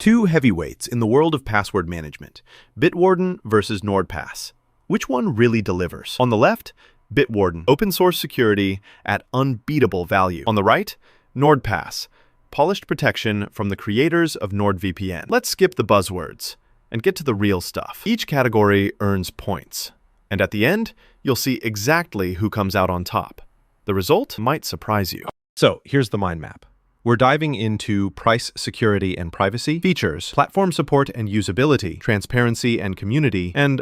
Two heavyweights in the world of password management, Bitwarden versus NordPass. Which one really delivers? On the left, Bitwarden, open source security at unbeatable value. On the right, NordPass, polished protection from the creators of NordVPN. Let's skip the buzzwords and get to the real stuff. Each category earns points, and at the end, you'll see exactly who comes out on top. The result might surprise you. So here's the mind map. We're diving into price, security, and privacy, features, platform support and usability, transparency and community, and,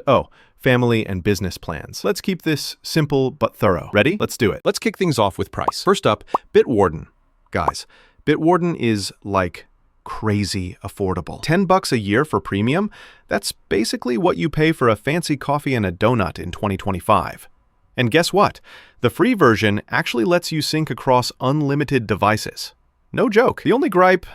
family and business plans. Let's keep this simple but thorough. Ready? Let's do it. Let's kick things off with price. First up, Bitwarden. Guys, Bitwarden is like crazy affordable. $10 a year for premium? That's basically what you pay for a fancy coffee and a donut in 2025. And guess what? The free version actually lets you sync across unlimited devices. No joke. The only gripe,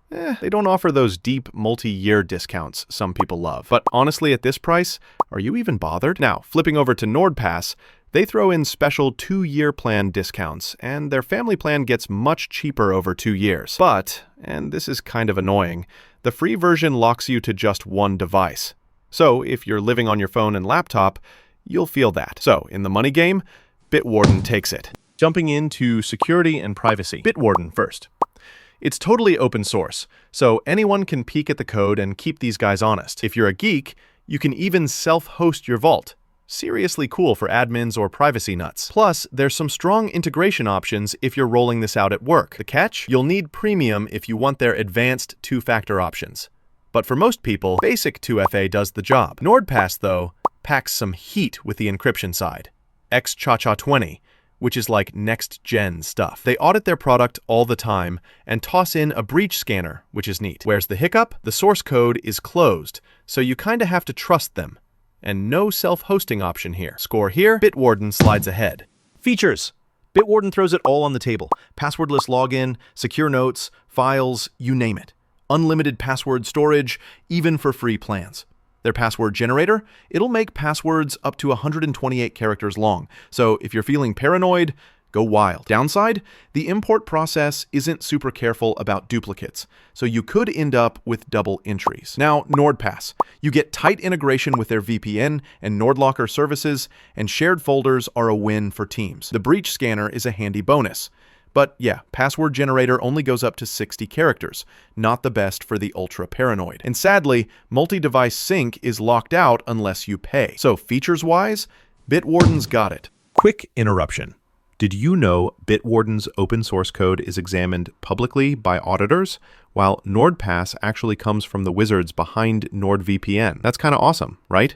they don't offer those deep multi-year discounts some people love. But honestly, at this price, are you even bothered? Now, flipping over to NordPass, they throw in special 2-year plan discounts, and their family plan gets much cheaper over 2 years. But, and this is kind of annoying, the free version locks you to just one device. So if you're living on your phone and laptop, you'll feel that. So in the money game, Bitwarden takes it. Jumping into security and privacy. Bitwarden first. It's totally open source, so anyone can peek at the code and keep these guys honest. If you're a geek, you can even self-host your vault. Seriously cool for admins or privacy nuts. Plus, there's some strong integration options if you're rolling this out at work. The catch? You'll need premium if you want their advanced 2-factor options. But for most people, basic 2FA does the job. NordPass, though, packs some heat with the encryption side. X-Cha-Cha-20. Which is like next-gen stuff. They audit their product all the time and toss in a breach scanner, which is neat. Where's the hiccup? The source code is closed, so you kinda have to trust them. And no self-hosting option here. Score here, Bitwarden slides ahead. Features. Bitwarden throws it all on the table. Passwordless login, secure notes, files, you name it. Unlimited password storage, even for free plans. Their password generator, it'll make passwords up to 128 characters long, so if you're feeling paranoid, go wild. Downside, the import process isn't super careful about duplicates, so you could end up with double entries. Now, NordPass. You get tight integration with their VPN and NordLocker services, and shared folders are a win for teams. The breach scanner is a handy bonus. But yeah, password generator only goes up to 60 characters, not the best for the ultra-paranoid. And sadly, multi-device sync is locked out unless you pay. So features-wise, Bitwarden's got it. Quick interruption. Did you know Bitwarden's open source code is examined publicly by auditors, while NordPass actually comes from the wizards behind NordVPN? That's kind of awesome, right?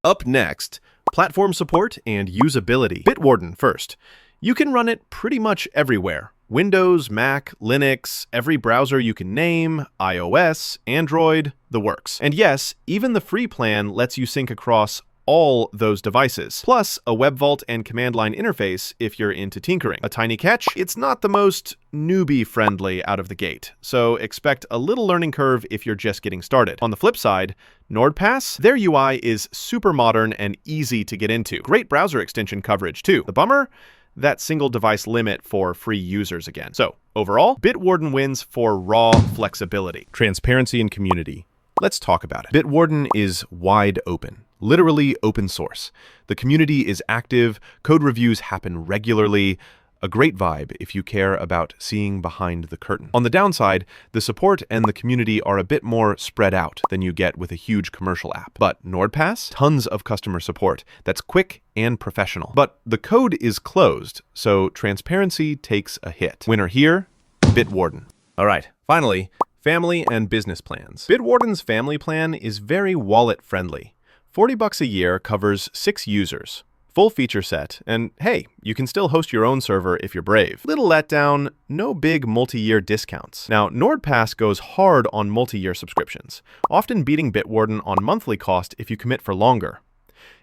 Up next, platform support and usability. Bitwarden first. You can run it pretty much everywhere. Windows, Mac, Linux, every browser you can name, iOS, Android, the works. And yes, even the free plan lets you sync across all those devices, plus a web vault and command line interface if you're into tinkering. A tiny catch? It's not the most newbie-friendly out of the gate, so expect a little learning curve if you're just getting started. On the flip side, NordPass, their UI is super modern and easy to get into. Great browser extension coverage too. The bummer? That single device limit for free users again. So overall, Bitwarden wins for raw flexibility. Transparency and community. Let's talk about it. Bitwarden is wide open, literally open source. The community is active, code reviews happen regularly, a great vibe if you care about seeing behind the curtain. On the downside, the support and the community are a bit more spread out than you get with a huge commercial app. But NordPass, tons of customer support that's quick and professional. But the code is closed, so transparency takes a hit. Winner here, Bitwarden. All right, finally, family and business plans. Bitwarden's family plan is very wallet-friendly. $40 a year covers 6 users. Full feature set, and hey, you can still host your own server if you're brave. Little letdown, no big multi-year discounts. Now, NordPass goes hard on multi-year subscriptions, often beating Bitwarden on monthly cost if you commit for longer.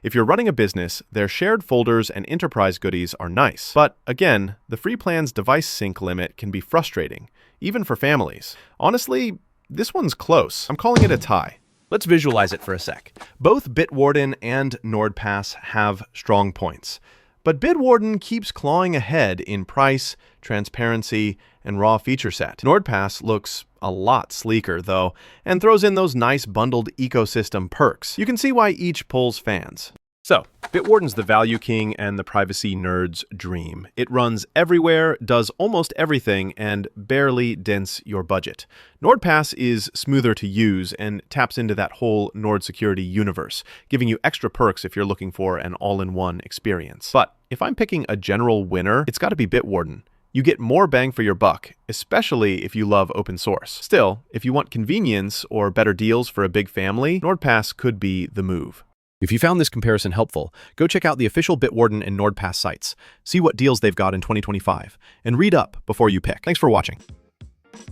If you're running a business, their shared folders and enterprise goodies are nice. But again, the free plan's device sync limit can be frustrating, even for families. Honestly, this one's close. I'm calling it a tie. Let's visualize it for a sec. Both Bitwarden and NordPass have strong points, But Bitwarden keeps clawing ahead in price, transparency, and raw feature set. NordPass looks a lot sleeker, though, and throws in those nice bundled ecosystem perks. You can see why each pulls fans. So, Bitwarden's the value king and the privacy nerd's dream. It runs everywhere, does almost everything, and barely dents your budget. NordPass is smoother to use and taps into that whole Nord Security universe, giving you extra perks if you're looking for an all-in-one experience. But if I'm picking a general winner, it's got to be Bitwarden. You get more bang for your buck, especially if you love open source. Still, if you want convenience or better deals for a big family, NordPass could be the move. If you found this comparison helpful, go check out the official Bitwarden and NordPass sites, see what deals they've got in 2025, and read up before you pick. Thanks for watching.